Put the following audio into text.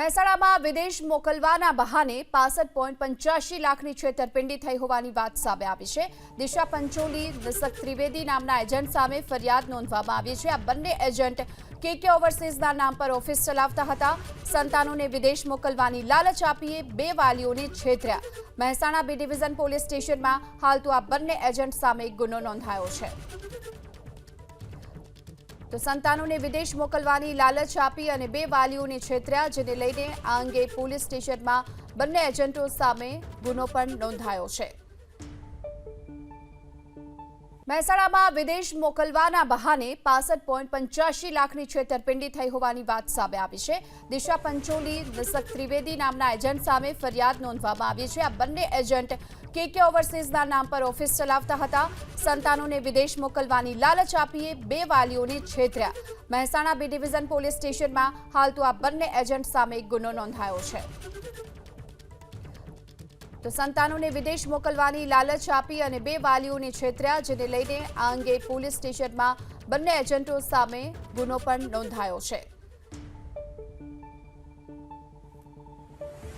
મહેસાણામાં વિદેશ મોકલવાના બહાને 65.85 લાખની છેતરપિંડી થઈ હોવાની વાત સામે આવી છે। દિશા પંચોલી નિસક ત્રિવેદી નામના એજન્ટ સામે ફરિયાદ નોંધવામાં આવી છે। આ બંને એજન્ટ કેકે ઓવરસીઝના નામ પર ઓફિસ ચલાવતા હતા। સંતાનોને વિદેશ મોકલવાની લાલચ આપીને બે વાલીઓને છેતર્યા। મહેસાણા બી ડિવિઝન પોલીસ સ્ટેશનમાં હાલ તો આ બંને એજન્ટ સામે ગુનો નોંધાયો છે। તો સંતાનોને વિદેશ મોકલવાની લાલચ આપી અને બે વાલીઓને છેતર્યા, જેને લઈને આ અંગે પોલીસ સ્ટેશનમાં બંને એજન્ટો સામે ગુનો પણ નોંધાયો છે। મહેસાણામાં વિદેશ મોકલવાના બહાને 65.85 લાખની છેતરપિંડી થઈ હોવાની વાત સામે આવી છે। દિશા પંચોલી નિસક ત્રિવેદી નામના એજન્ટ સામે ફરિયાદ નોંધવામાં આવી છે। આ બંને એજન્ટ કેકે ઓવરસીઝના નામ પર ઓફિસ ચલાવતા હતા। સંતાનોને વિદેશ મોકલવાની લાલચ આપીને બે વાલીઓને છેતર્યા। મહેસાણા બી ડિવિઝન પોલીસ સ્ટેશનમાં હાલ તો આ બંને એજન્ટ સામે ગુનો નોંધાયો છે। તો સંતાનોને વિદેશ મોકલવાની લાલચ આપી અને બે વાલીઓને છેતર્યા, જેને લઈને આ અંગે પોલીસ સ્ટેશનમાં બંને એજન્ટો સામે ગુનો પણ નોંધાયો છે।